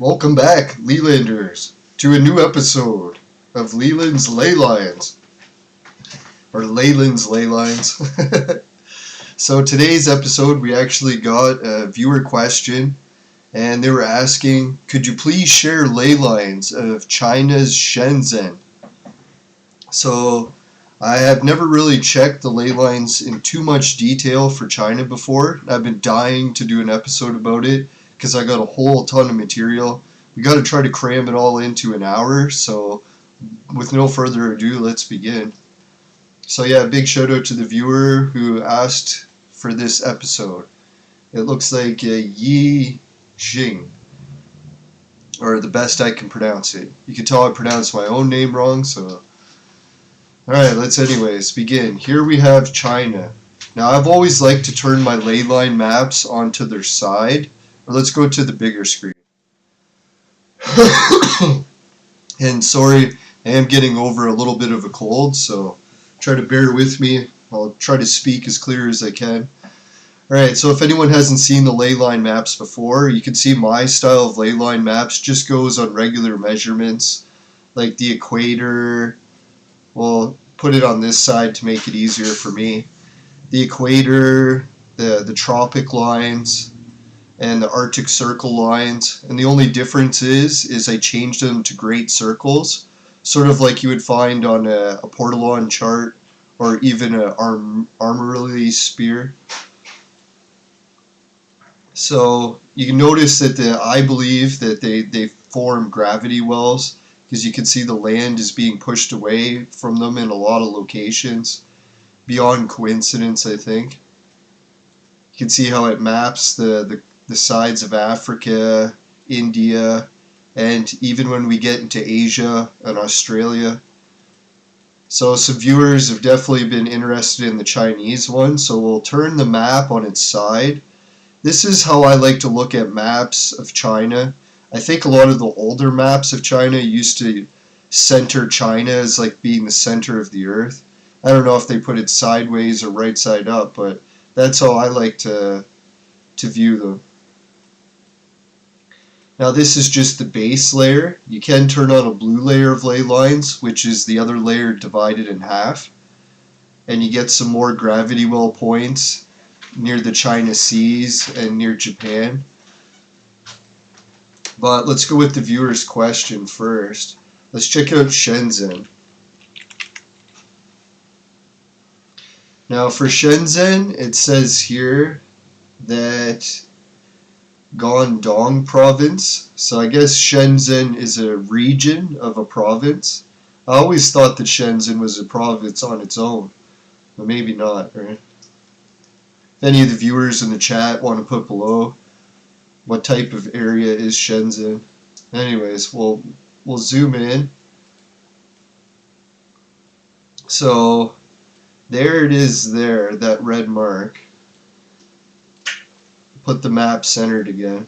Welcome back, Lelanders, to a new episode of Leland's Ley Lines, or Leyland's Ley Lines. So today's episode, we actually got a viewer question, and they were asking, could you please share ley lines of China's Shenzhen? So I have never really checked the ley lines in too much detail for China before. I've been dying to do an episode about it because I got a whole ton of material. We got to try to cram it all into an hour, so with no further ado, let's begin. So yeah, big shout out to the viewer who asked for this episode. It looks like Yi Jing, or the best I can pronounce it. You can tell I pronounced my own name wrong, so alright, let's anyways begin. Here we have China. Now I've always liked to turn my ley line maps onto their side. Or let's go to the bigger screen. And sorry, I am getting over a little bit of a cold, so try to bear with me. I'll try to speak as clear as I can. Alright, so if anyone hasn't seen the ley line maps before, you can see my style of ley line maps just goes on regular measurements, like the equator. We'll put it on this side to make it easier for me. The equator, the tropic lines, and the Arctic Circle lines, and the only difference is I changed them to great circles, sort of like you would find on a Portalon chart or even an armorly spear. So you can notice that I believe that they form gravity wells, because you can see the land is being pushed away from them in a lot of locations, beyond coincidence, I think. You can see how it maps the sides of Africa, India, and even when we get into Asia and Australia. So some viewers have definitely been interested in the Chinese one, so we'll turn the map on its side. This is how I like to look at maps of China. I think a lot of the older maps of China used to center China as like being the center of the earth. I don't know if they put it sideways or right side up, but that's how I like to view them. Now this is just the base layer. You can turn on a blue layer of ley lines, which is the other layer divided in half, and you get some more gravity well points near the China Seas and near Japan. But let's go with the viewer's question first. Let's check out Shenzhen. Now for Shenzhen, it says here that Guangdong province. So I guess Shenzhen is a region of a province. I always thought that Shenzhen was a province on its own, but maybe not, right? If any of the viewers in the chat want to put below what type of area is Shenzhen. Anyways, we'll zoom in. So there it is there, that red mark. Put the map centered again.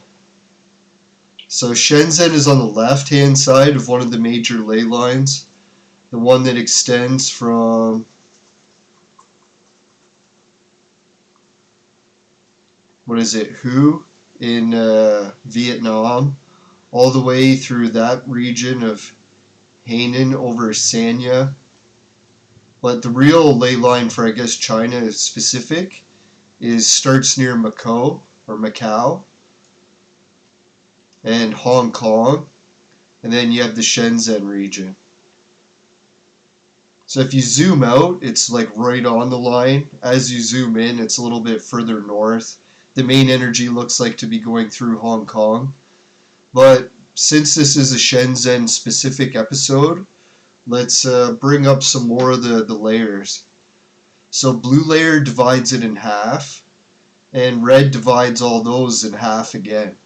So Shenzhen is on the left hand side of one of the major ley lines, the one that extends from Hue in Vietnam, all the way through that region of Hainan over Sanya. But the real ley line for, I guess, China specific starts near Macau and Hong Kong, and then you have the Shenzhen region. So if you zoom out, it's like right on the line. As you zoom in, it's a little bit further north. The main energy looks like to be going through Hong Kong. But since this is a Shenzhen specific episode, let's bring up some more of the layers. So blue layer divides it in half, and red divides all those in half again.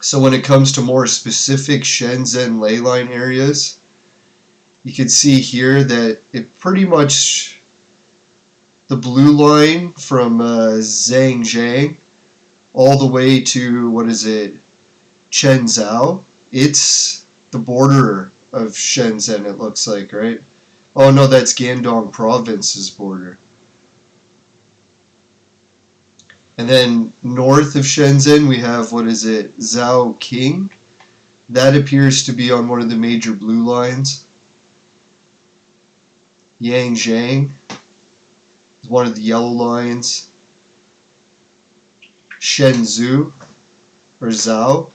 So when it comes to more specific Shenzhen ley line areas, you can see here that it pretty much, the blue line from Zhangjiang all the way to, Chenzhou, it's the border of Shenzhen, it looks like, right? Oh no, that's Guangdong province's border. And then north of Shenzhen we have, what is it, Zhaoqing. That appears to be on one of the major blue lines. Yangzheng is one of the yellow lines. Shenzhou, or Zhao.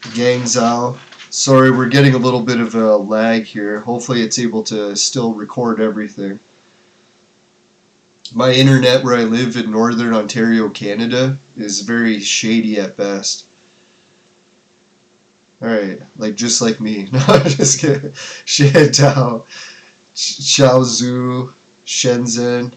Guangzhou. Sorry, we're getting a little bit of a lag here. Hopefully it's able to still record everything. My internet where I live in Northern Ontario, Canada, is very shady at best. Alright, like just like me. No, I'm just kidding. Shantou, Chaozhou, Shenzhen.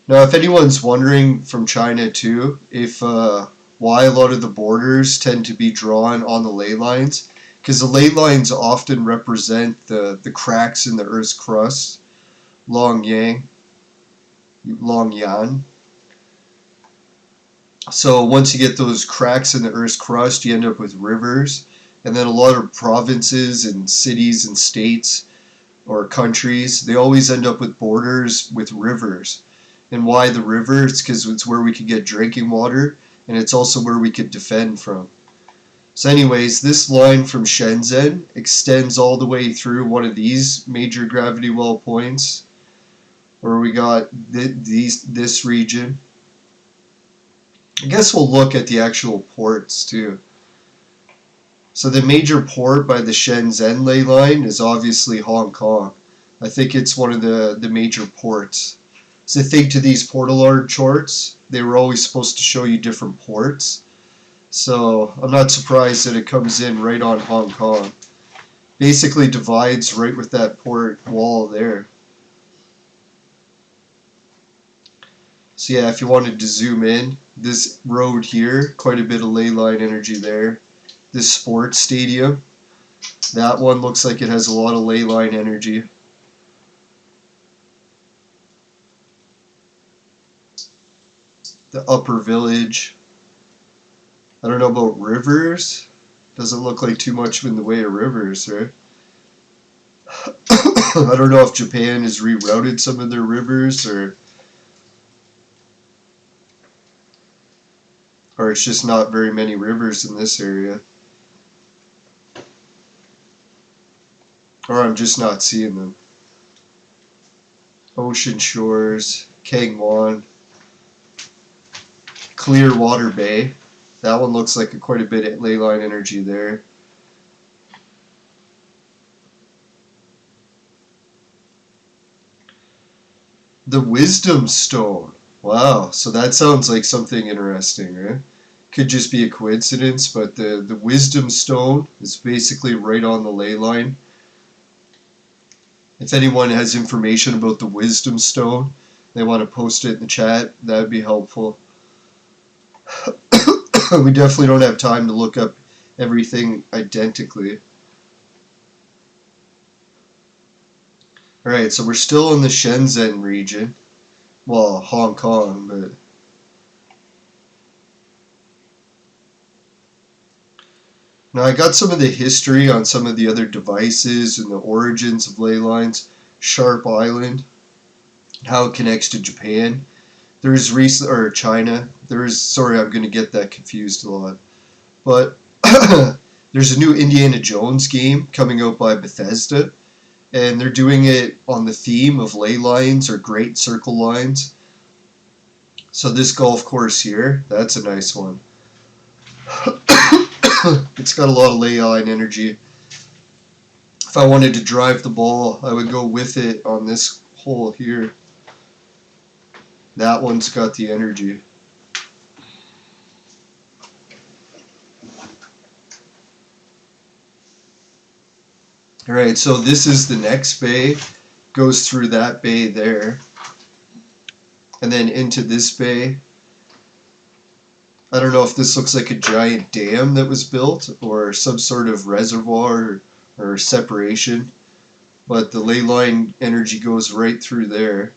Now, if anyone's wondering from China too, if why a lot of the borders tend to be drawn on the ley lines, because the ley lines often represent the cracks in the Earth's crust, Longyang, Longyan. So once you get those cracks in the Earth's crust, you end up with rivers, and then a lot of provinces and cities and states or countries, they always end up with borders with rivers. And why the river? It's because it's where we could get drinking water, and it's also where we could defend from. So anyways, this line from Shenzhen extends all the way through one of these major gravity well points, where we got this region. I guess we'll look at the actual ports too. So the major port by the Shenzhen ley line is obviously Hong Kong. I think it's one of the major ports. So think to these Portalard charts, they were always supposed to show you different ports. So I'm not surprised that it comes in right on Hong Kong. Basically divides right with that port wall there. So yeah, if you wanted to zoom in, this road here, quite a bit of ley line energy there. This sports stadium, that one looks like it has a lot of ley line energy. The upper village. I don't know about rivers. Doesn't look like too much in the way of rivers, right? I don't know if Japan has rerouted some of their rivers or it's just not very many rivers in this area. Or I'm just not seeing them. Ocean shores, Kangwon, Clearwater Bay. That one looks like quite a bit of ley line energy there. The Wisdom Stone. Wow, so that sounds like something interesting, right? Could just be a coincidence, but the Wisdom Stone is basically right on the ley line. If anyone has information about the Wisdom Stone, they want to post it in the chat, that would be helpful. We definitely don't have time to look up everything identically. Alright, so we're still in the Shenzhen region. Well, Hong Kong, but now I got some of the history on some of the other devices and the origins of ley lines. Sharp Island, how it connects to Japan. There's China. Sorry, I'm going to get that confused a lot. But there's a new Indiana Jones game coming out by Bethesda, and they're doing it on the theme of ley lines or Great Circle Lines. So this golf course here, that's a nice one. It's got a lot of ley line energy. If I wanted to drive the ball, I would go with it on this hole here. That one's got the energy. Alright, so this is the next bay. Goes through that bay there. And then into this bay. I don't know if this looks like a giant dam that was built or some sort of reservoir or separation, but the ley line energy goes right through there.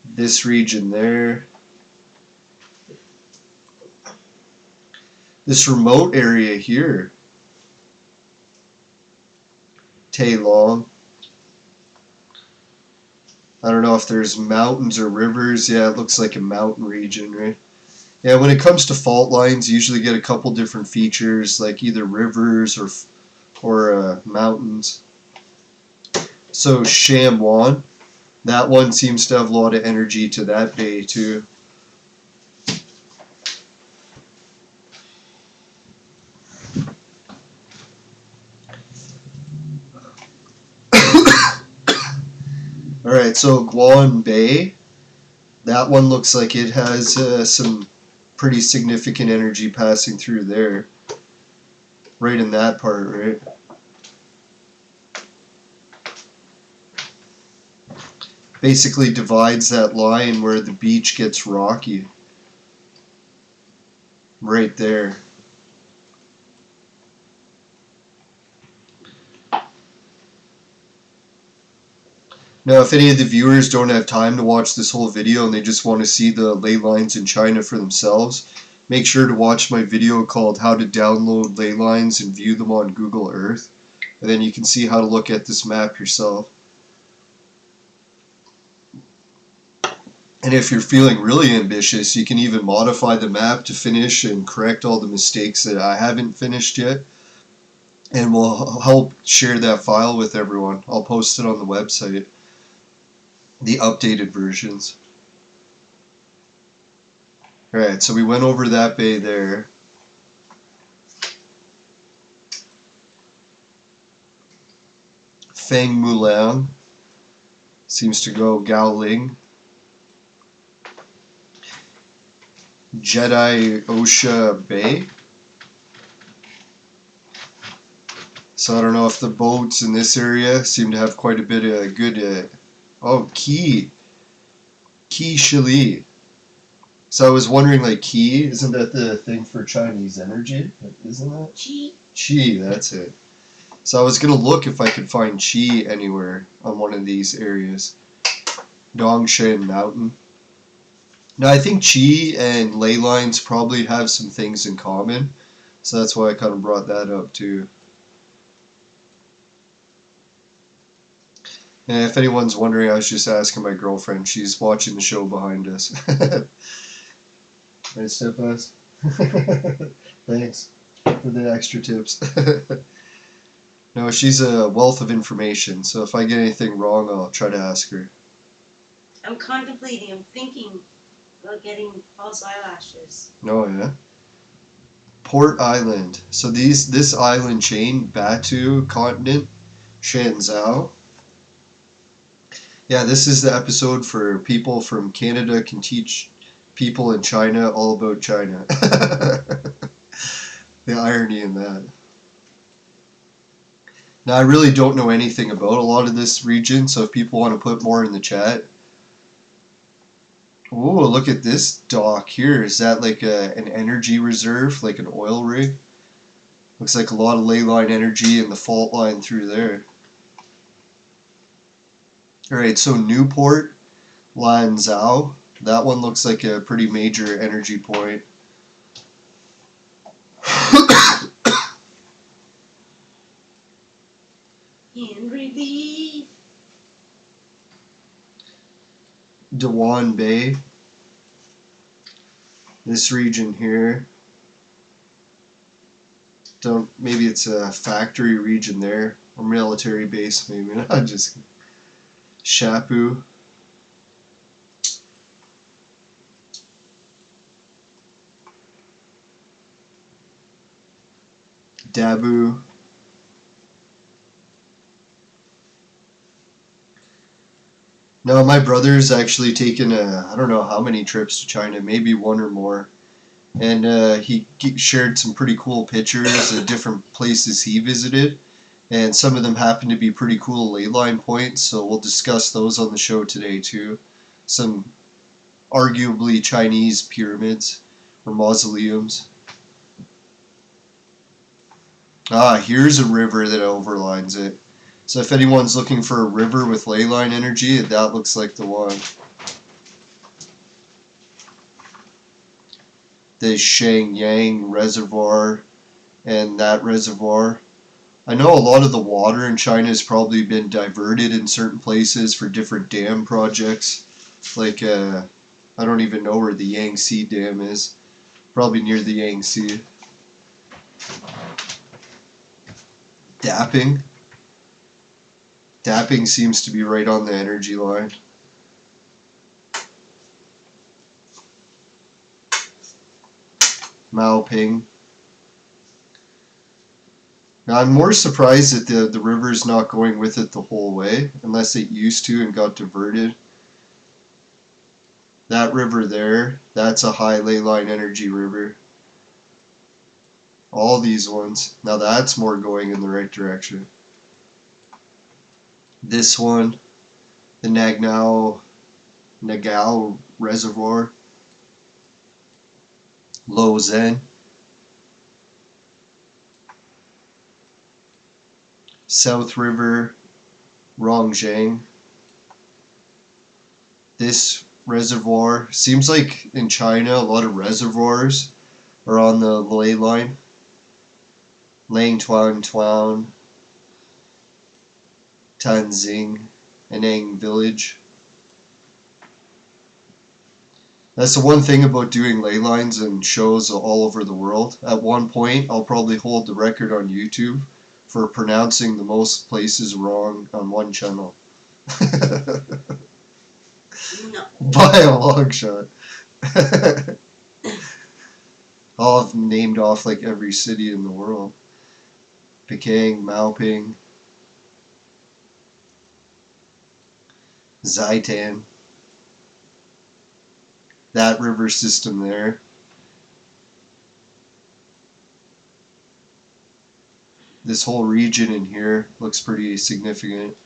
This region there. This remote area here. Tailong. I don't know if there's mountains or rivers. Yeah, it looks like a mountain region, right? Yeah, when it comes to fault lines, you usually get a couple different features, like either rivers or mountains. So Shamwan, that one seems to have a lot of energy to that bay too. Alright, so Guan Bay, that one looks like it has some pretty significant energy passing through there. Right in that part, right? Basically divides that line where the beach gets rocky. Right there. Now, if any of the viewers don't have time to watch this whole video and they just want to see the ley lines in China for themselves, make sure to watch my video called How to Download Ley Lines and View Them on Google Earth. And then you can see how to look at this map yourself. And if you're feeling really ambitious, you can even modify the map to finish and correct all the mistakes that I haven't finished yet. And we'll help share that file with everyone. I'll post it on the website. The updated versions. Alright, so we went over that bay there. Feng Mulang seems to go Gaoling. Jedi Osha Bay. So I don't know if the boats in this area seem to have quite a bit of good... oh, Qi Shili. So I was wondering, like, Qi, isn't that the thing for Chinese energy? Isn't that? Qi. Qi, that's it. So I was going to look if I could find Qi anywhere on one of these areas. Dongshan Mountain. Now I think Qi and ley lines probably have some things in common. So that's why I kind of brought that up too. And if anyone's wondering, I was just asking my girlfriend. She's watching the show behind us. Right, Stepaz? Thanks for the extra tips. No, she's a wealth of information, so if I get anything wrong, I'll try to ask her. I'm contemplating, I'm thinking about getting false eyelashes. Oh, yeah? Port Island. So this island chain, Batu Continent, Shenzhou. Yeah, this is the episode for people from Canada can teach people in China all about China. The irony in that. Now, I really don't know anything about a lot of this region, so if people want to put more in the chat. Oh, look at this dock here. Is that like an energy reserve, like an oil rig? Looks like a lot of ley line energy and the fault line through there. Alright, so Newport, Lanzhou. That one looks like a pretty major energy point. In relief. Dewan Bay. This region here. Maybe it's a factory region there. Or military base, maybe not. Just Shapu. Dabu. No, my brother's actually taken I don't know how many trips to China, maybe one or more. And he shared some pretty cool pictures of different places he visited. And some of them happen to be pretty cool ley line points, so we'll discuss those on the show today too. Some arguably Chinese pyramids or mausoleums. Ah, here's a river that overlines it. So if anyone's looking for a river with ley line energy, that looks like the one. The Shangyang Reservoir and that reservoir I know a lot of the water in China has probably been diverted in certain places for different dam projects. Like, I don't even know where the Yangtze Dam is. Probably near the Yangtze. Dapping. Dapping seems to be right on the energy line. Maoping. Now I'm more surprised that the river is not going with it the whole way, unless it used to and got diverted. That river there, that's a high ley line energy river. All these ones, now that's more going in the right direction. This one, the Nagao Reservoir, Low Zen, South River, Rongjiang. This reservoir, seems like in China a lot of reservoirs are on the ley line. Lang Tuan Tuan, Tanzing, Anang Village. That's the one thing about doing ley lines and shows all over the world. At one point, I'll probably hold the record on YouTube for pronouncing the most places wrong on one channel. No. By a long shot. I'll have named off like every city in the world. Peking, Maoping, Zaitan. That river system there. This whole region in here looks pretty significant.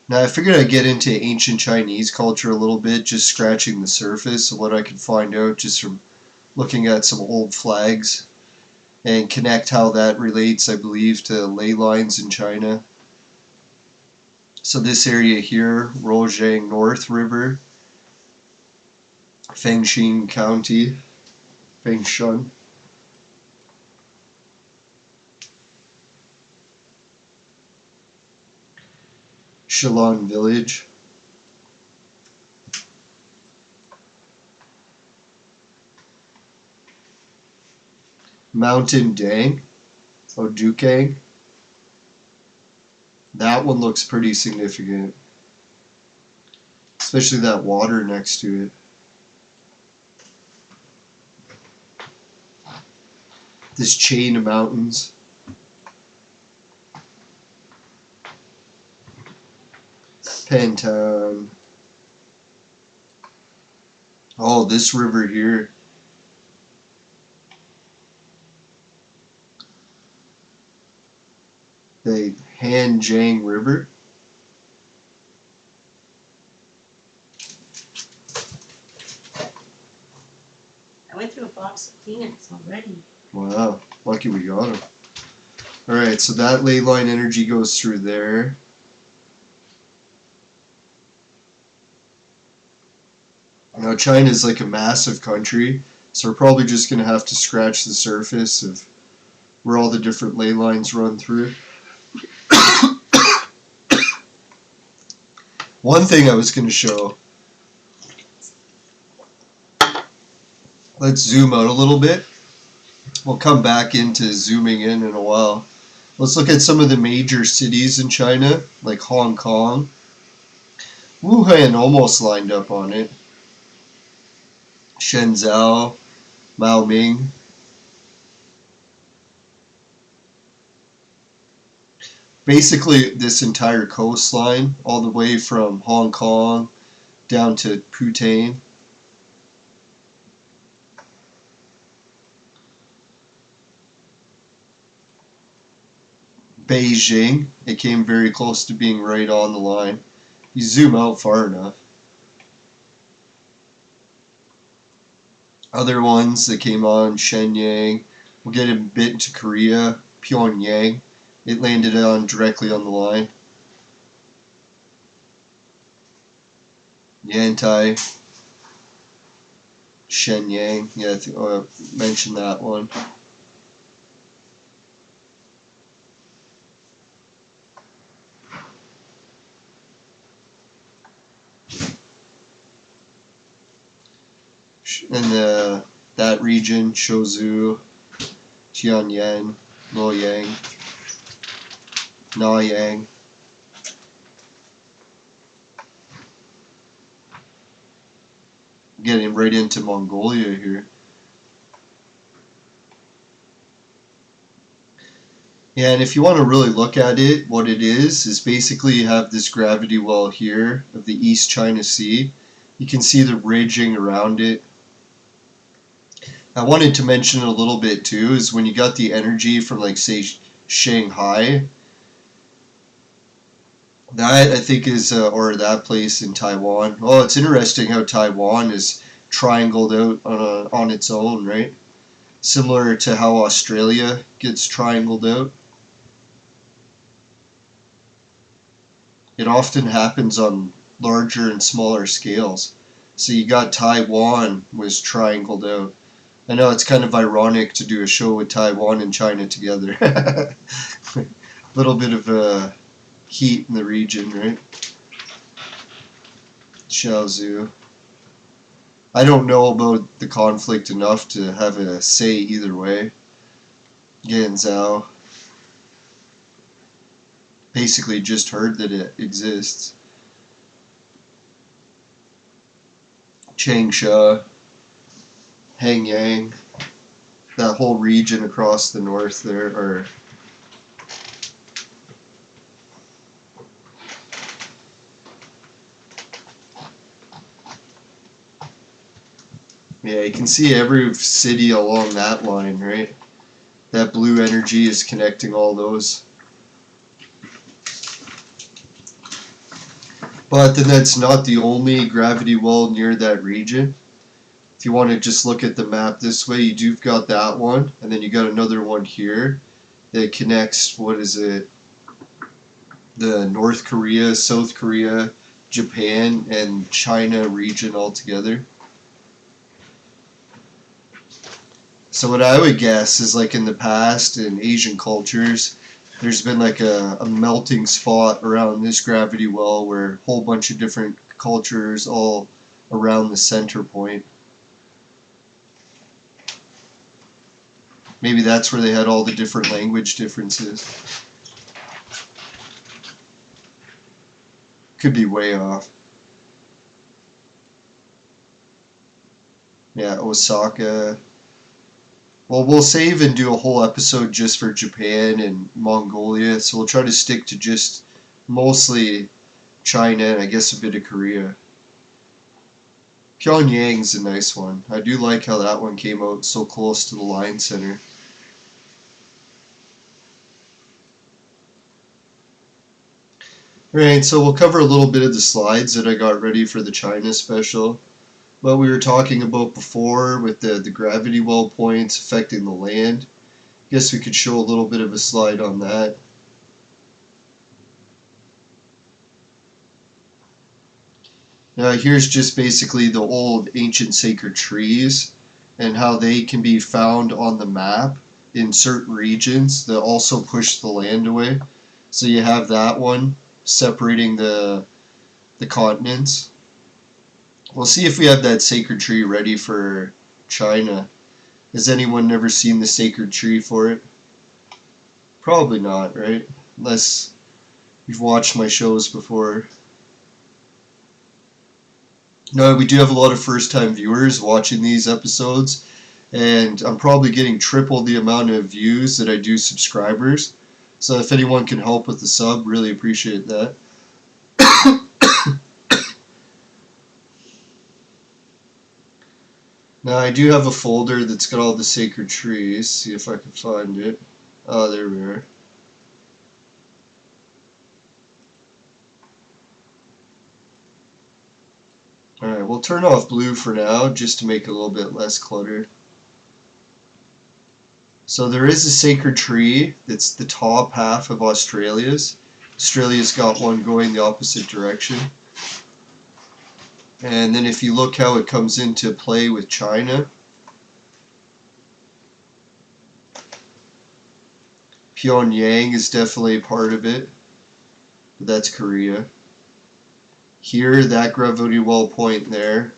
Now I figured I'd get into ancient Chinese culture a little bit, just scratching the surface of what I could find out just from looking at some old flags, and connect how that relates, I believe, to ley lines in China. So this area here, Rojang North River, Fengxin County, Fengshun. Shillong Village. Mountain Dang, Odukang. That one looks pretty significant, especially that water next to it. This chain of mountains. Pentown. Oh, this river here. The Hanjiang River. I went through a box of peanuts already. Wow, lucky we got them. Alright, so that ley line energy goes through there. Now China's like a massive country, so we're probably just going to have to scratch the surface of where all the different ley lines run through. One thing I was going to show, let's zoom out a little bit. We'll come back into zooming in a while. Let's look at some of the major cities in China, like Hong Kong. Wuhan almost lined up on it. Shenzhou, Maoming. Basically, this entire coastline, all the way from Hong Kong down to Putang. Beijing, it came very close to being right on the line. You zoom out far enough. Other ones that came on, Shenyang. We'll get a bit into Korea, Pyongyang. It landed on directly on the line. Yantai, Shenyang. Yeah, I think I mentioned that one. in that region, Shozhou, Tianyan, Luoyang, Nanyang. Getting right into Mongolia here. Yeah, and if you want to really look at it, what it is basically you have this gravity well here of the East China Sea. You can see the ridging around it. I wanted to mention a little bit too, is when you got the energy from, like, say, Shanghai, that I think is, or that place in Taiwan. Oh, it's interesting how Taiwan is triangled out on its own, right? Similar to how Australia gets triangled out. It often happens on larger and smaller scales. So you got Taiwan was triangled out. I know it's kind of ironic to do a show with Taiwan and China together. A little bit of heat in the region, right? Shaozu. I don't know about the conflict enough to have a say either way. Ganzhou. Basically just heard that it exists. Changsha, Hanyang, that whole region across the north there are yeah, you can see every city along that line, right? That blue energy is connecting all those. But then that's not the only gravity well near that region. If you want to just look at the map this way, you've got that one, and then you got another one here that connects, what is it, the North Korea, South Korea, Japan, and China region all together. So what I would guess is, like, in the past in Asian cultures, there's been like a melting spot around this gravity well where a whole bunch of different cultures all around the center point. Maybe that's where they had all the different language differences. Could be way off. Yeah, Osaka. Well, we'll save and do a whole episode just for Japan and Mongolia, so we'll try to stick to just mostly China and I guess a bit of Korea. Pyongyang's a nice one. I do like how that one came out so close to the line center. Alright, so we'll cover a little bit of the slides that I got ready for the China special. What we were talking about before with the gravity well points affecting the land. Guess we could show a little bit of a slide on that. Now here's just basically the old ancient sacred trees and how they can be found on the map in certain regions that also push the land away. So you have that one separating the continents. We'll see if we have that sacred tree ready for China. Has anyone never seen the sacred tree for it? Probably not, right? Unless you've watched my shows before. No, we do have a lot of first-time viewers watching these episodes, and I'm probably getting triple the amount of views that I do subscribers. So if anyone can help with the sub, really appreciate that. Now I do have a folder that's got all the sacred trees. See if I can find it. Oh, there we are. Alright, we'll turn off blue for now just to make it a little bit less cluttered. So there is a sacred tree that's the top half of Australia's. Australia's got one going the opposite direction. And then if you look how it comes into play with China, Pyongyang is definitely a part of it, but that's Korea. Here, that gravity well point there,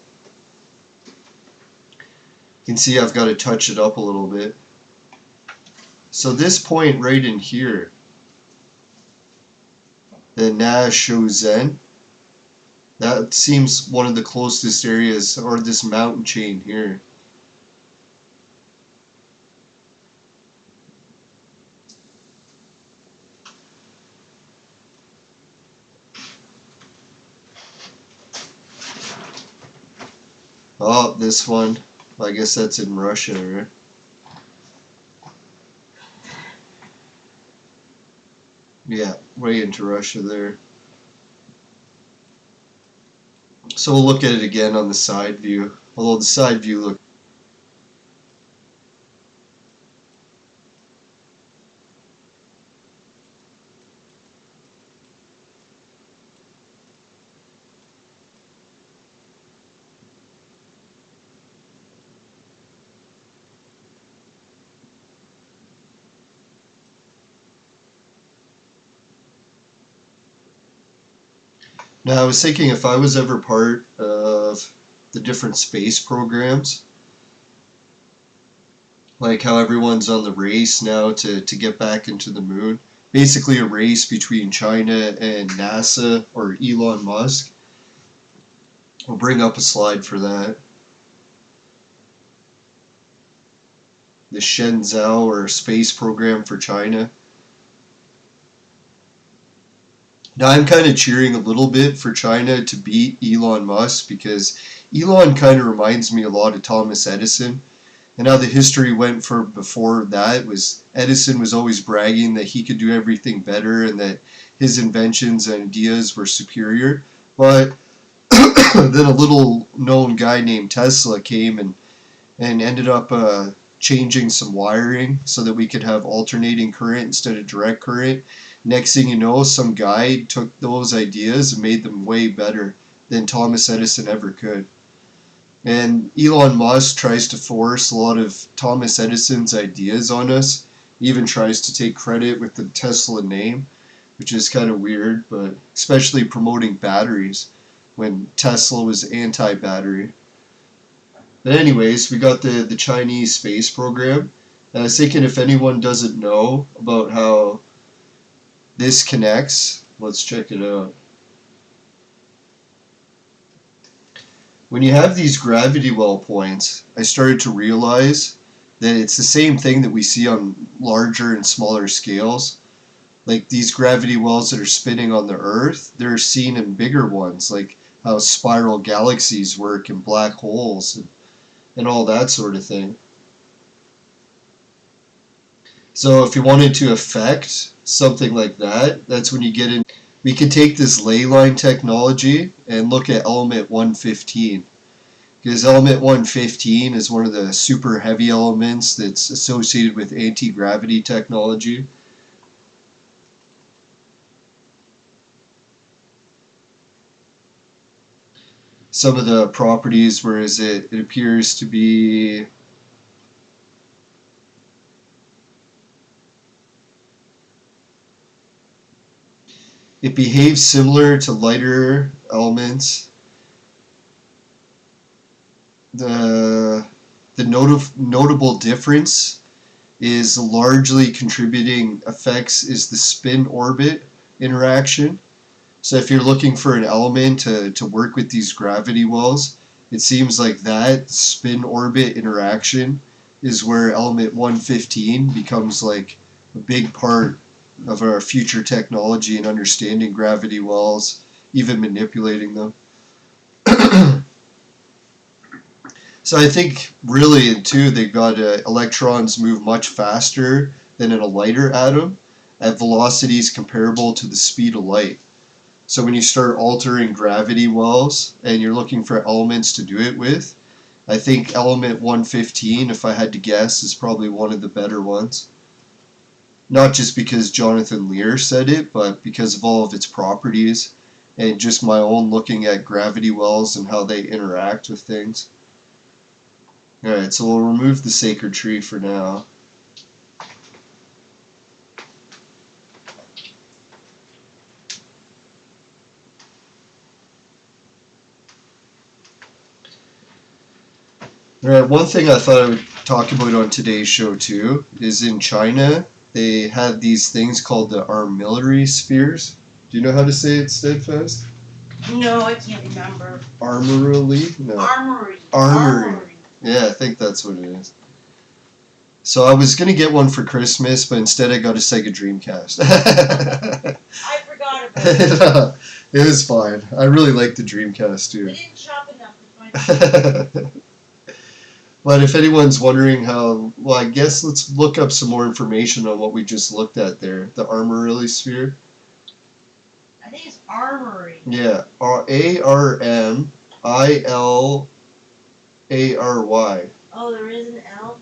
You can see I've got to touch it up a little bit. So this point right in here, the Na Shouzen, that seems one of the closest areas, or this mountain chain here. Oh, this one. I guess that's in Russia, right? Yeah, way into Russia there. So we'll look at it again on the side view. Although the side view looks. Now I was thinking if I was ever part of the different space programs, like how everyone's on the race now to get back into the moon, basically a race between China and NASA or Elon Musk. I'll bring up a slide for that. The Shenzhou or space program for China. Now I'm kind of cheering a little bit for China to beat Elon Musk because Elon kind of reminds me a lot of Thomas Edison. And how the history went for before that was Edison was always bragging that he could do everything better and that his inventions and ideas were superior. But then a little known guy named Tesla came and ended up changing some wiring so that we could have alternating current instead of direct current. Next thing you know, some guy took those ideas and made them way better than Thomas Edison ever could. And Elon Musk tries to force a lot of Thomas Edison's ideas on us. He even tries to take credit with the Tesla name, which is kind of weird, but especially promoting batteries when Tesla was anti-battery. But anyways, we got the Chinese space program. And I was thinking if anyone doesn't know about how this connects, let's check it out. When you have these gravity well points, I started to realize that it's the same thing that we see on larger and smaller scales. Like these gravity wells that are spinning on the Earth, they're seen in bigger ones, like how spiral galaxies work and black holes and all that sort of thing. So if you wanted to affect something like that, that's when you get in. We could take this ley line technology and look at element 115. Because element 115 is one of the super heavy elements that's associated with anti-gravity technology. Some of the properties, whereas it appears to be it behaves similar to lighter elements. The notable difference is largely contributing effects is the spin orbit interaction. So if you're looking for an element to work with these gravity wells, it seems like that spin orbit interaction is where element 115 becomes like a big part of our future technology and understanding gravity wells, even manipulating them. So I think really in two they've got electrons move much faster than in a lighter atom at velocities comparable to the speed of light. So when you start altering gravity wells and you're looking for elements to do it with, I think element 115, if I had to guess, is probably one of the better ones. Not just because Jonathan Lear said it, but because of all of its properties and just my own looking at gravity wells and how they interact with things. Alright, so we'll remove the sacred tree for now. Alright, one thing I thought I would talk about on today's show too is in China they have these things called the armillary spheres. Do you know how to say it, Steadfast? No, I can't remember. Armorily? No. Armory. Armory. Yeah, I think that's what it is. So I was going to get one for Christmas, but instead I got a Sega Dreamcast. I forgot about it. It was fine. I really like the Dreamcast too. We didn't shop enough to find it. But if anyone's wondering how, well, I guess let's look up some more information on what we just looked at there. The Armorily sphere. I think it's Armory. Yeah, Armillary. Oh, there is an L?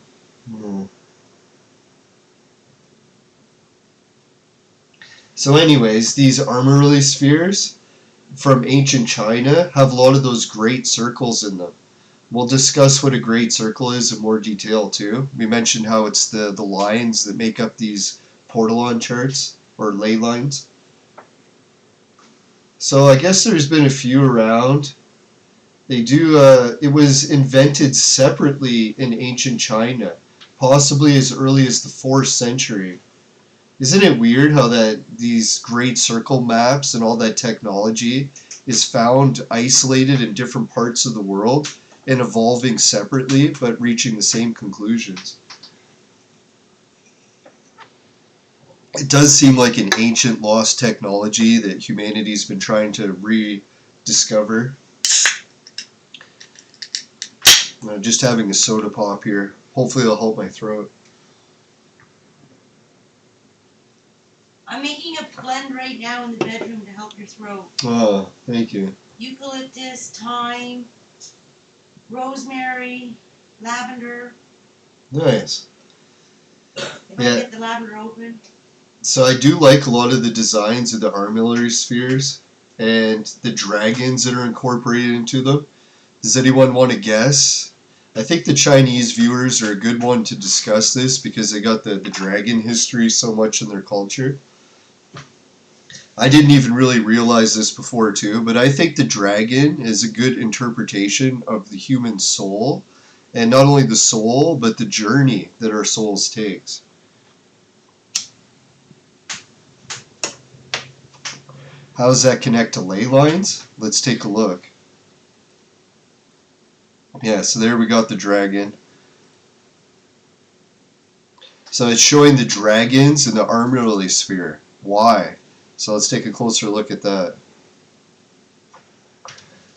So anyways, these Armorily spheres from ancient China have a lot of those great circles in them. We'll discuss what a great circle is in more detail too. We mentioned how it's the lines that make up these portalon charts, or ley lines. So I guess there's been a few around. They do, it was invented separately in ancient China, possibly as early as the 4th century. Isn't it weird how that these great circle maps and all that technology is found isolated in different parts of the world and evolving separately but reaching the same conclusions? It does seem like an ancient lost technology that humanity's been trying to rediscover. I'm just having a soda pop here. Hopefully it'll help my throat. I'm making a blend right now in the bedroom to help your throat. Oh, thank you. Eucalyptus, thyme, rosemary, lavender. Nice. If I get the lavender open. So I do like a lot of the designs of the armillary spheres and the dragons that are incorporated into them. Does anyone want to guess? I think the Chinese viewers are a good one to discuss this because they got the dragon history so much in their culture. I didn't even really realize this before too, but I think the dragon is a good interpretation of the human soul, and not only the soul, but the journey that our souls takes. How does that connect to ley lines? Let's take a look. Yeah, so there we got the dragon. So it's showing the dragons in the armillary sphere. Why? So let's take a closer look at that.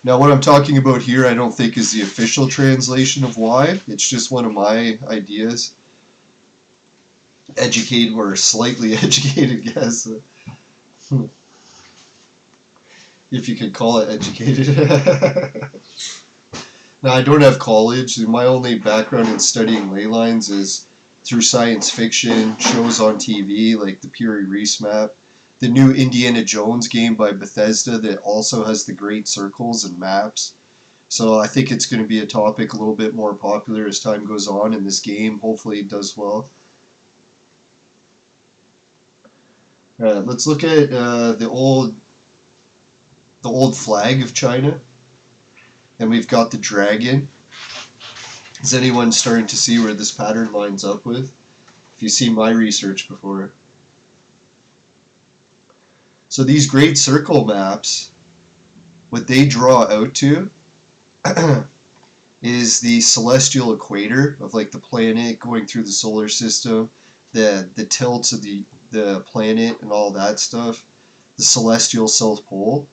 Now what I'm talking about here I don't think is the official translation of why. It's just one of my ideas. Educated or slightly educated guess. If you could call it educated. Now I don't have college. My only background in studying ley lines is through science fiction, shows on TV like the Puri Reese map, the new Indiana Jones game by Bethesda that also has the great circles and maps. So I think it's going to be a topic a little bit more popular as time goes on, and this game hopefully does well. Alright, let's look at the old flag of China. And we've got the dragon. Is anyone starting to see where this pattern lines up with? If you've seen my research before. So these great circle maps, what they draw out to is the celestial equator of like the planet going through the solar system, the tilts of the planet and all that stuff, the celestial South Pole.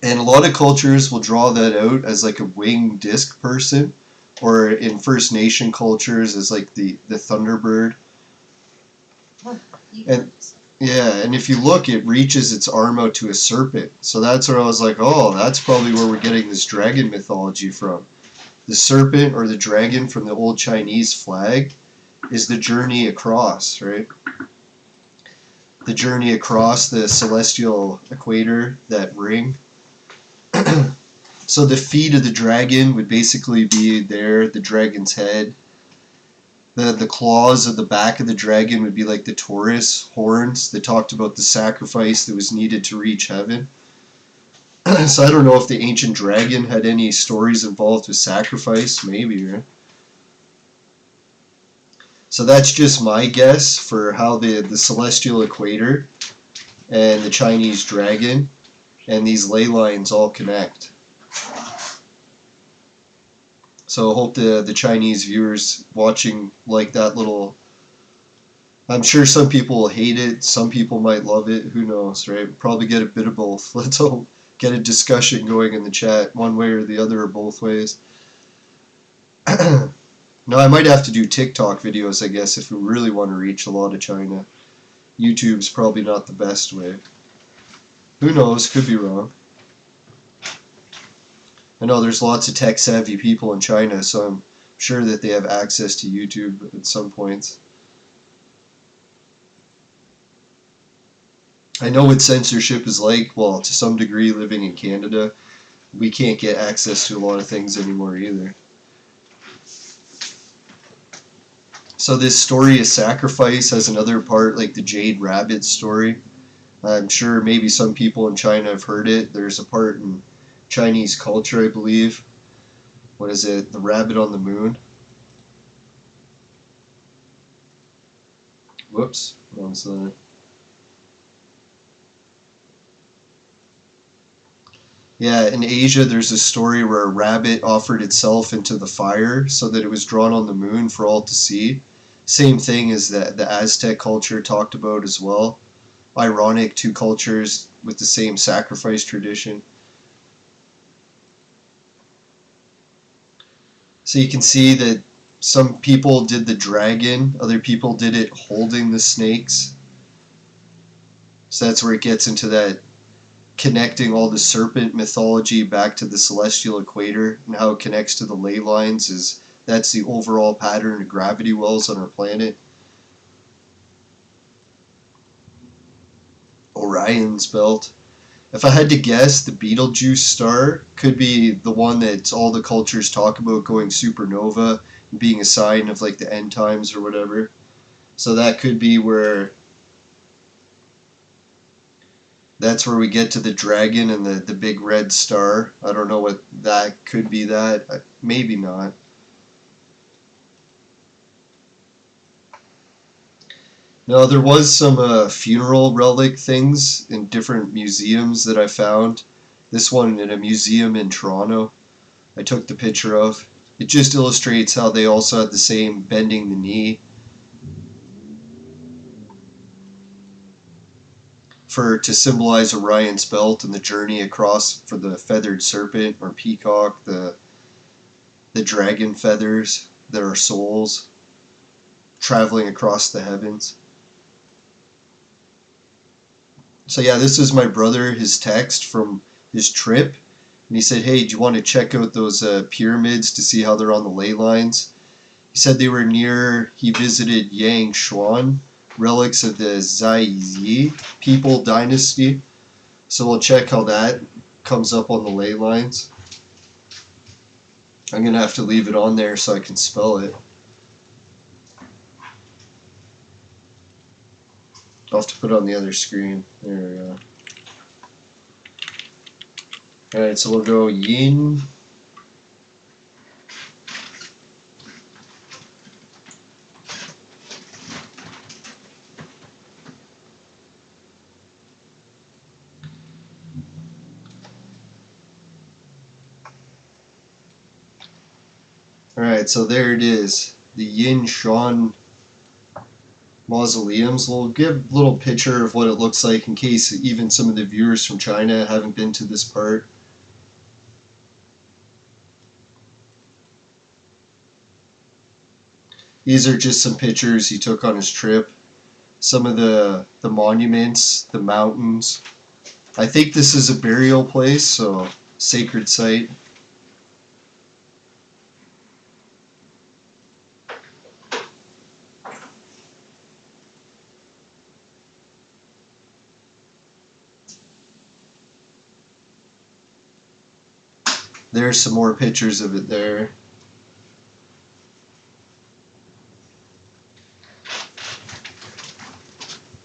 And a lot of cultures will draw that out as like a winged disc person, or in First Nation cultures as like the Thunderbird. And yeah, and if you look, it reaches its arm out to a serpent. So that's where I was like, oh, that's probably where we're getting this dragon mythology from. The serpent or the dragon from the old Chinese flag is the journey across, right? The journey across the celestial equator, that ring. So the feet of the dragon would basically be there, the dragon's head. The claws of the back of the dragon would be like the Taurus horns that talked about the sacrifice that was needed to reach heaven. So I don't know if the ancient dragon had any stories involved with sacrifice, maybe, right? So that's just my guess for how the celestial equator and the Chinese dragon and these ley lines all connect. So I hope the Chinese viewers watching like that little... I'm sure some people will hate it, some people might love it, who knows, right? Probably get a bit of both. Let's hope, get a discussion going in the chat, one way or the other or both ways. No, I might have to do TikTok videos, I guess, if we really want to reach a lot of China. YouTube's probably not the best way. Who knows, could be wrong. I know there's lots of tech-savvy people in China, so I'm sure that they have access to YouTube at some points. I know what censorship is like. Well, to some degree, living in Canada, we can't get access to a lot of things anymore either. So this story of sacrifice has another part, like the Jade Rabbit story. I'm sure maybe some people in China have heard it. There's a part in Chinese culture, I believe. What is it? The Rabbit on the Moon. Whoops. What was that? Yeah, in Asia there's a story where a rabbit offered itself into the fire so that it was drawn on the moon for all to see. Same thing as the Aztec culture talked about as well. Ironic, two cultures with the same sacrifice tradition. So you can see that some people did the dragon, other people did it holding the snakes. So that's where it gets into that connecting all the serpent mythology back to the celestial equator and how it connects to the ley lines. Is that's the overall pattern of gravity wells on our planet. Orion's belt. If I had to guess, the Betelgeuse star could be the one that all the cultures talk about going supernova and being a sign of like the end times or whatever. So that could be where... That's where we get to the dragon and the big red star. I don't know what that could be that. Maybe not. No, there was some funeral relic things in different museums that I found. This one in a museum in Toronto I took the picture of. It just illustrates how they also had the same bending the knee to symbolize Orion's belt and the journey across for the feathered serpent or peacock, the dragon feathers that are souls traveling across the heavens. So yeah, this is my brother, his text from his trip, and he said, hey, do you want to check out those pyramids to see how they're on the ley lines? He said they were near, he visited Yangshuan, relics of the Zaiyi people dynasty. So we'll check how that comes up on the ley lines. I'm going to have to leave it on there so I can spell it. I'll have to put it on the other screen. There we go. Alright, so we'll go yin. Alright, so there it is. The Yin Shan mausoleums. We'll give a little picture of what it looks like in case even some of the viewers from China haven't been to this part. These are just some pictures he took on his trip. Some of the monuments, the mountains. I think this is a burial place, so sacred site. There's some more pictures of it there.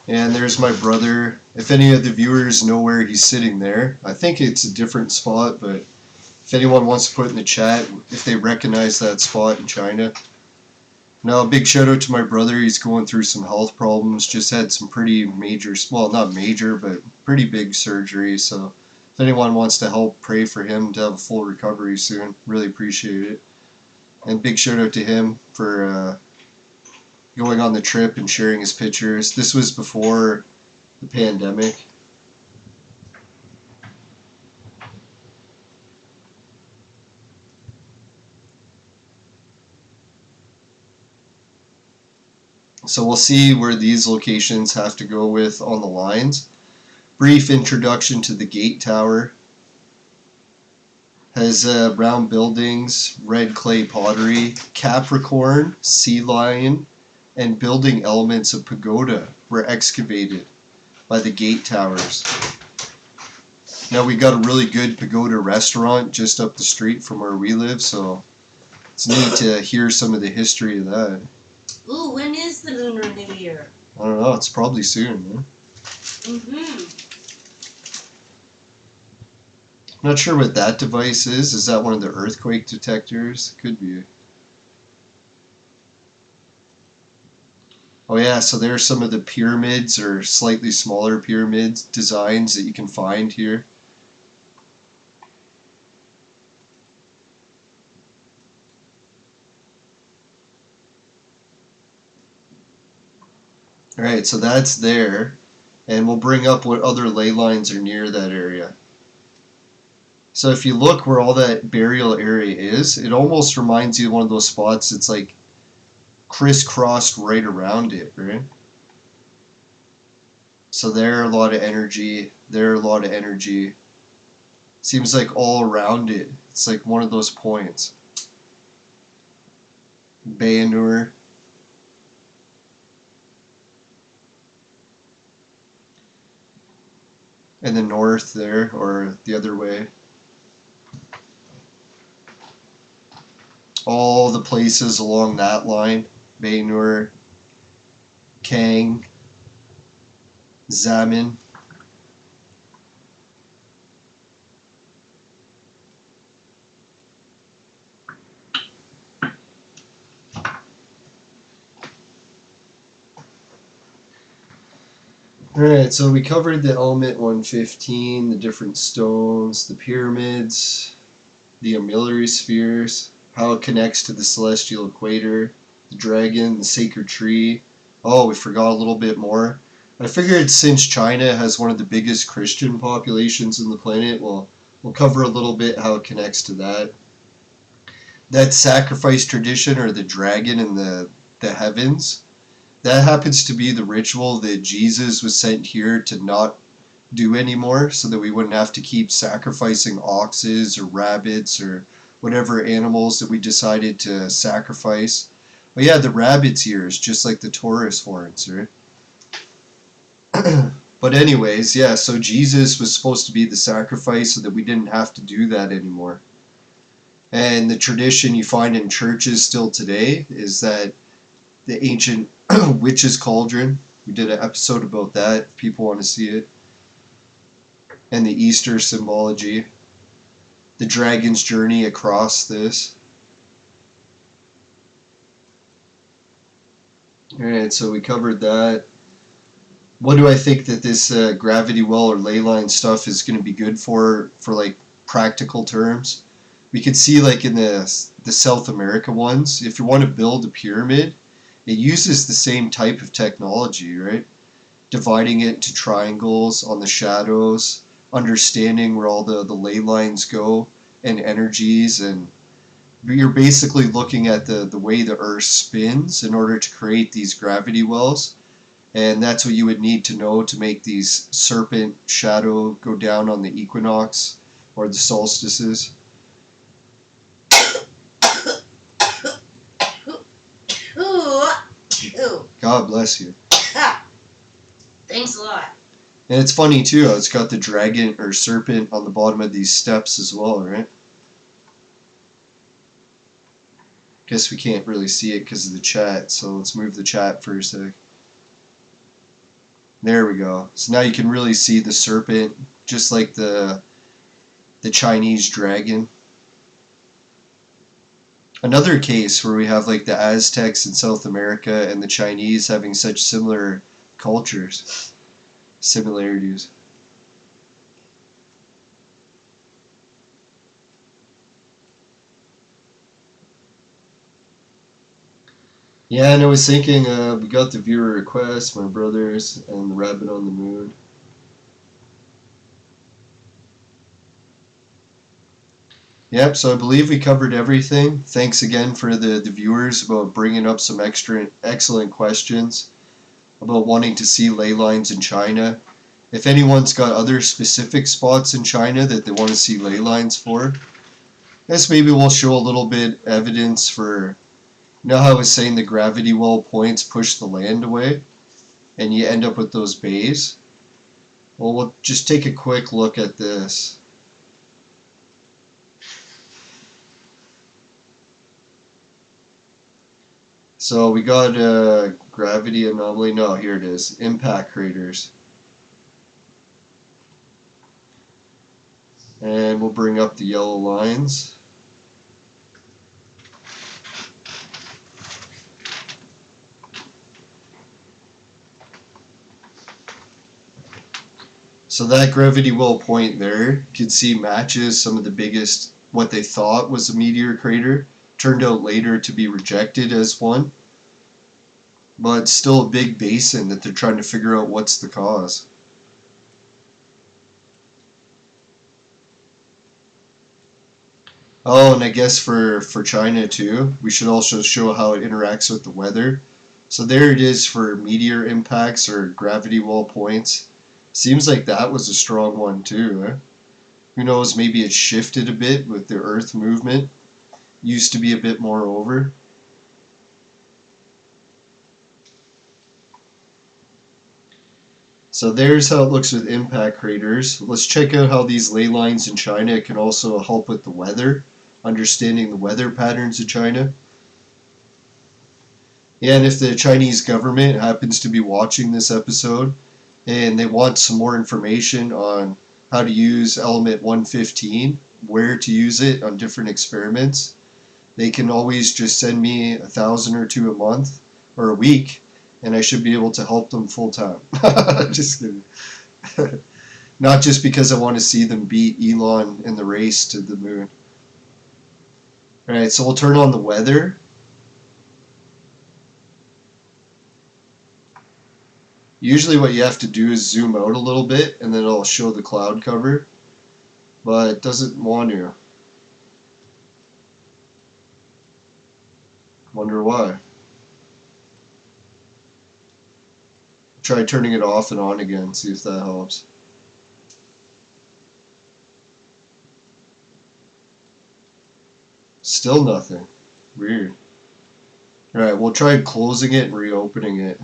And there's my brother. If any of the viewers know where he's sitting there, I think it's a different spot, but if anyone wants to put in the chat if they recognize that spot in China. Now, a big shout out to my brother. He's going through some health problems. Just had some pretty major, well, not major, but pretty big surgery. So if anyone wants to help, pray for him to have a full recovery soon. Really appreciate it. And big shout out to him for going on the trip and sharing his pictures. This was before the pandemic. So we'll see where these locations have to go with on the lines. Brief introduction to the gate tower. Has brown buildings, red clay pottery, Capricorn, sea lion, and building elements of pagoda were excavated by the gate towers. Now we got a really good pagoda restaurant just up the street from where we live, so it's neat to hear some of the history of that. Ooh, when is the Lunar New Year? I don't know, it's probably soon, man. I'm not sure what that device is. Is that one of the earthquake detectors? Could be. Oh yeah, so there's some of the pyramids or slightly smaller pyramids designs that you can find here. Alright, so that's there. And we'll bring up what other ley lines are near that area. So if you look where all that burial area is, it almost reminds you of one of those spots that's like crisscrossed right around it, right? So there a lot of energy, there a lot of energy. Seems like all around it, it's like one of those points. Bayanur. In the north there, or the other way. All the places along that line, Baynur, Kang, Zamin. Alright, so we covered the element 115, the different stones, the pyramids, the armillary spheres, how it connects to the celestial equator, the dragon, the sacred tree. Oh, we forgot a little bit more. I figured since China has one of the biggest Christian populations in the planet, we'll cover a little bit how it connects to that. That sacrifice tradition, or the dragon in the heavens, that happens to be the ritual that Jesus was sent here to not do anymore, so that we wouldn't have to keep sacrificing oxes or rabbits or whatever animals that we decided to sacrifice. But yeah, the rabbit's ears, just like the Taurus horns, right? But anyways, yeah, so Jesus was supposed to be the sacrifice so that we didn't have to do that anymore. And the tradition you find in churches still today is that the ancient witch's cauldron, we did an episode about that if people want to see it, and the Easter symbology, the dragon's journey across this. Alright, so we covered that. What do I think that this gravity well or ley line stuff is going to be good for like practical terms? We could see like in the South America ones, if you want to build a pyramid, it uses the same type of technology, right? Dividing it into triangles on the shadows, understanding where all the ley lines go and energies, and you're basically looking at the way the earth spins in order to create these gravity wells, and that's what you would need to know to make these serpent shadow go down on the equinox or the solstices. God bless you. Thanks a lot. And it's funny too, it's got the dragon or serpent on the bottom of these steps as well, right? Guess we can't really see it because of the chat, so let's move the chat for a sec. There we go. So now you can really see the serpent, just like the Chinese dragon. Another case where we have like the Aztecs in South America and the Chinese having such similar cultures, similarities. Yeah, and I was thinking, we got the viewer request, my brothers, and the rabbit on the moon. Yep, so I believe we covered everything. Thanks again for the viewers about bringing up some extra excellent questions about wanting to see ley lines in China. If anyone's got other specific spots in China that they want to see ley lines for, I guess maybe we'll show a little bit evidence for, you know how I was saying the gravity well points push the land away and you end up with those bays? Well, we'll just take a quick look at this. So we got gravity anomaly. No, here it is. Impact craters. And we'll bring up the yellow lines. So that gravity well point there, you can see matches some of the biggest, what they thought was a meteor crater. Turned out later to be rejected as one. But it's still a big basin that they're trying to figure out what's the cause. Oh, and I guess for China too, we should also show how it interacts with the weather. So there it is for meteor impacts or gravity well points. Seems like that was a strong one too. Eh? Who knows, maybe it shifted a bit with the Earth movement. Used to be a bit more over. So there's how it looks with impact craters. Let's check out how these ley lines in China can also help with the weather, understanding the weather patterns of China. Yeah, and if the Chinese government happens to be watching this episode and they want some more information on how to use element 115, where to use it on different experiments, they can always just send me 1,000 or 2 a month or a week, and I should be able to help them full time. Just kidding. Not just because I want to see them beat Elon in the race to the moon. Alright, so we'll turn on the weather. Usually what you have to do is zoom out a little bit and then it'll show the cloud cover, but it doesn't want to. Wonder why. Try turning it off and on again, see if that helps. Still nothing. Weird. Alright, we'll try closing it and reopening it.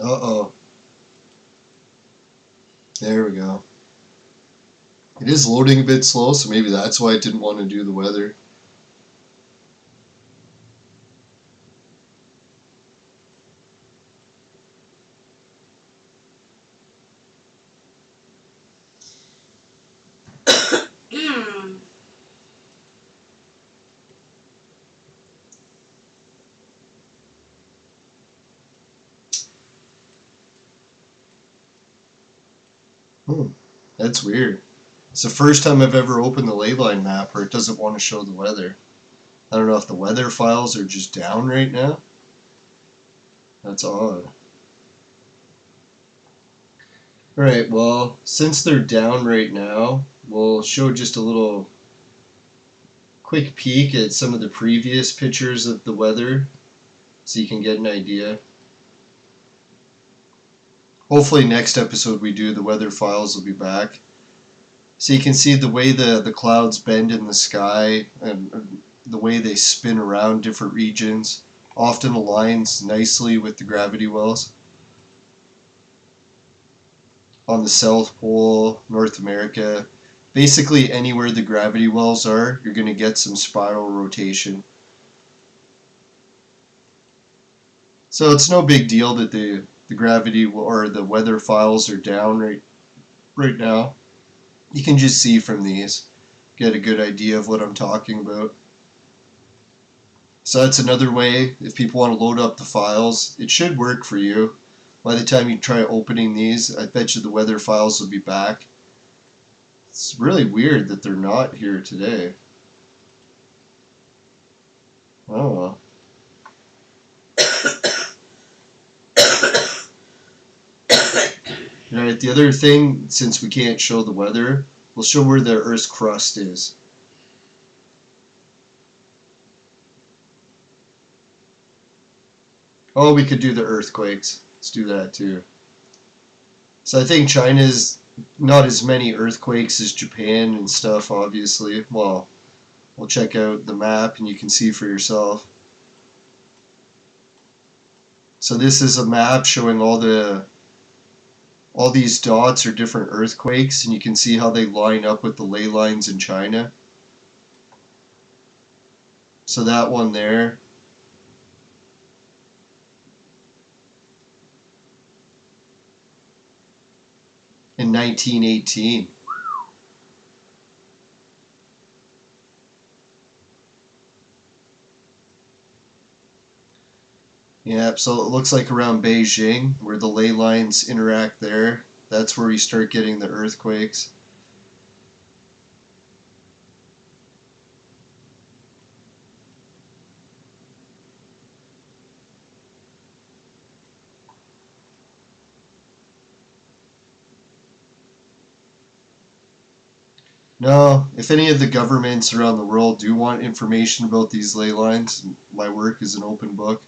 Uh-oh. There we go. It is loading a bit slow, so maybe that's why I didn't want to do the weather. That's weird. It's the first time I've ever opened the ley line map where it doesn't want to show the weather. I don't know if the weather files are just down right now. That's odd. Alright, well, since they're down right now, we'll show just a little quick peek at some of the previous pictures of the weather so you can get an idea. Hopefully next episode we do, the weather files will be back. So you can see the way the clouds bend in the sky and the way they spin around different regions often aligns nicely with the gravity wells. on the South Pole, North America. Basically anywhere the gravity wells are, you're going to get some spiral rotation. So it's no big deal that the gravity or the weather files are down right now. You can just see from these, get a good idea of what I'm talking about. So that's another way, if people want to load up the files, it should work for you. By the time you try opening these, I bet you the weather files will be back. It's really weird that they're not here today. Oh well. Alright, the other thing, since we can't show the weather, we'll show where the Earth's crust is. Oh, we could do the earthquakes. Let's do that too. So I think China's not as many earthquakes as Japan and stuff, obviously. Well, we'll check out the map and you can see for yourself. So this is a map showing all these dots are different earthquakes, and you can see how they line up with the ley lines in China. So that one there, in 1918. Yeah, so it looks like around Beijing, where the ley lines interact there, that's where we start getting the earthquakes. No, if any of the governments around the world do want information about these ley lines, my work is an open book.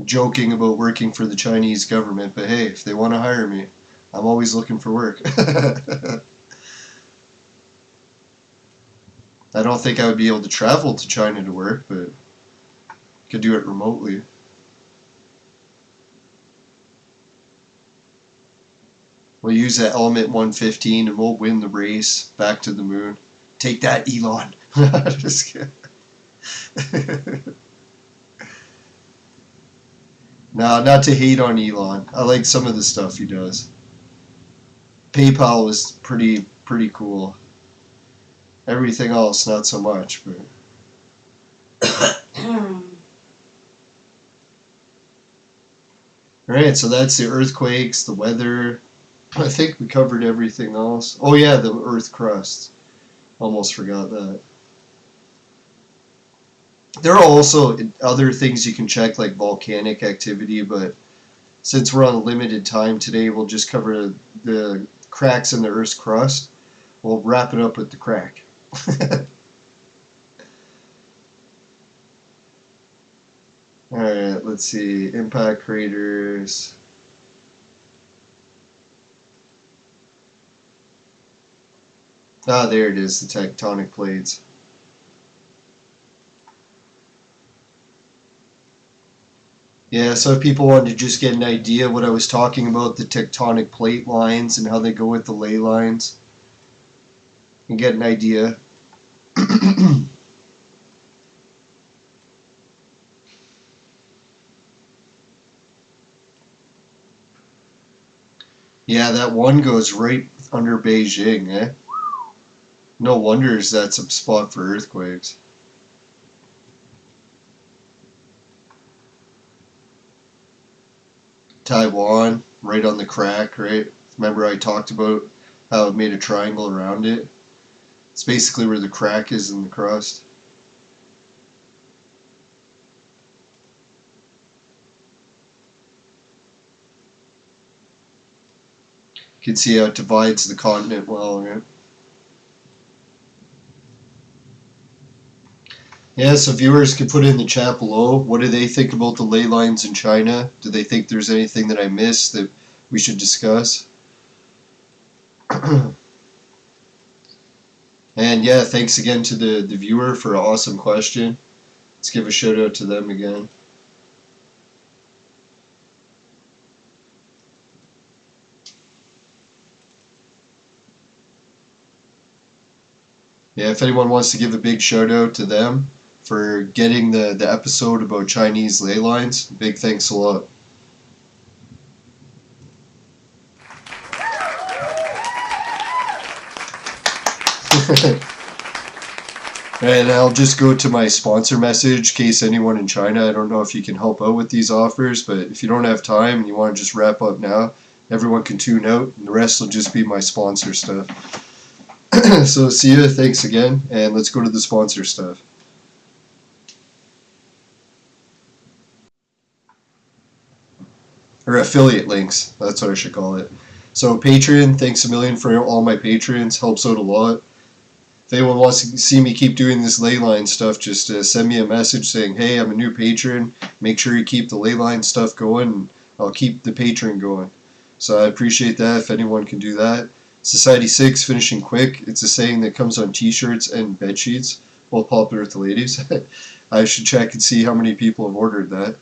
Joking about working for the Chinese government, but hey, if they want to hire me, I'm always looking for work. I don't think I would be able to travel to China to work, but I could do it remotely. We'll use that Element 115 and we'll win the race back to the moon. Take that, Elon. Just kidding. No, not to hate on Elon. I like some of the stuff he does. PayPal was pretty cool. Everything else, not so much. But alright, so that's the earthquakes, the weather. I think we covered everything else. Oh yeah, the Earth crust. Almost forgot that. There are also other things you can check, like volcanic activity, but since we're on limited time today, we'll just cover the cracks in the Earth's crust. We'll wrap it up with the crack. Alright, let's see. Impact craters. Ah, there it is, the tectonic plates. Yeah, so if people wanted to just get an idea of what I was talking about, the tectonic plate lines and how they go with the ley lines, and get an idea. Yeah, that one goes right under Beijing, eh? No wonder that's a spot for earthquakes. Taiwan, right on the crack, right? Remember I talked about how it made a triangle around it? It's basically where the crack is in the crust. You can see how it divides the continent well, right? Yeah, so viewers can put in the chat below, what do they think about the ley lines in China? Do they think there's anything that I missed that we should discuss? And yeah, thanks again to the viewer for an awesome question. Let's give a shout out to them again. Yeah, if anyone wants to give a big shout out to them for getting the episode about Chinese ley lines, big thanks a lot. And I'll just go to my sponsor message in case anyone in China, I don't know if you can help out with these offers, but if you don't have time and you want to just wrap up now, everyone can tune out and the rest will just be my sponsor stuff. So see ya, thanks again, and let's go to the sponsor stuff. Or affiliate links, that's what I should call it. So Patreon, thanks a million for all my patrons, helps out a lot. If anyone wants to see me keep doing this ley line stuff, just send me a message saying, hey, I'm a new patron, make sure you keep the ley line stuff going, and I'll keep the Patreon going. So I appreciate that if anyone can do that. Society 6, finishing quick, it's a saying that comes on t-shirts and bed sheets, both popular with the ladies. I should check and see how many people have ordered that.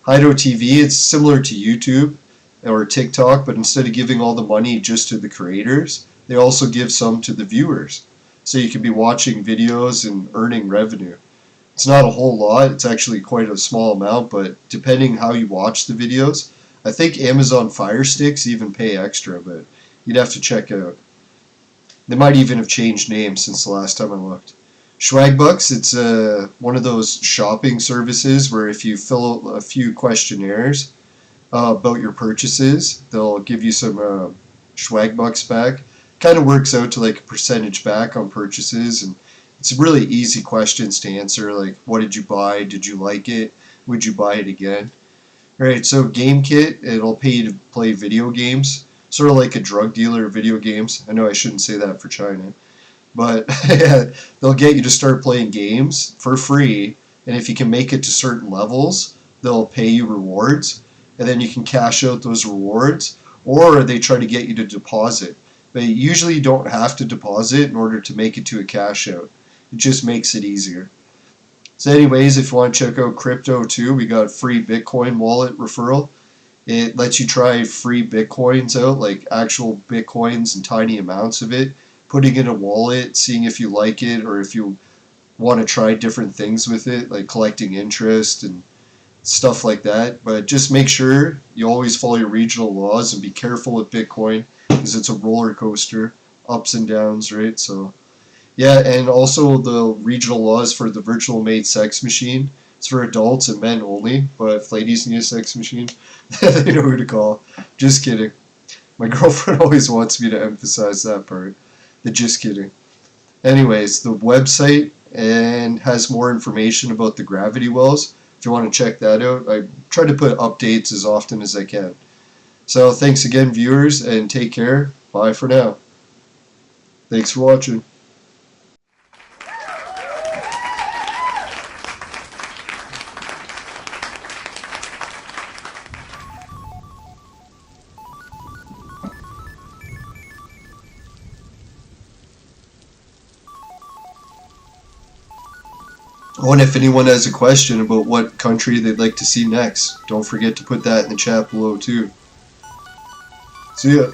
Hido TV, it's similar to YouTube or TikTok, but instead of giving all the money just to the creators, they also give some to the viewers. So you can be watching videos and earning revenue. It's not a whole lot, it's actually quite a small amount, but depending how you watch the videos, I think Amazon Fire Sticks even pay extra, but you'd have to check out. They might even have changed names since the last time I looked. Swagbucks, it's one of those shopping services where if you fill out a few questionnaires about your purchases, they'll give you some Swagbucks back. Kind of works out to like a percentage back on purchases, and it's really easy questions to answer, like what did you buy, did you like it, would you buy it again. Alright, so GameKit, it'll pay you to play video games, sort of like a drug dealer of video games. I know I shouldn't say that for China, but they'll get you to start playing games for free, and if you can make it to certain levels, they'll pay you rewards, and then you can cash out those rewards, or they try to get you to deposit. But usually you don't have to deposit in order to make it to a cash out. It just makes it easier. So anyways, if you want to check out crypto too, we got free Bitcoin wallet referral. It lets you try free Bitcoins out, like actual Bitcoins and tiny amounts of it, putting in a wallet, seeing if you like it or if you want to try different things with it, like collecting interest and stuff like that. But just make sure you always follow your regional laws and be careful with Bitcoin because it's a roller coaster, ups and downs, right? So yeah, and also the regional laws for the virtual maid sex machine. It's for adults and men only, but if ladies need a sex machine, they know who to call. Just kidding. My girlfriend always wants me to emphasize that part. The just kidding. Anyways, the website and has more information about the gravity wells. If you want to check that out, I try to put updates as often as I can. So thanks again, viewers, and take care. Bye for now. Thanks for watching. Oh, and if anyone has a question about what country they'd like to see next, don't forget to put that in the chat below too. See ya.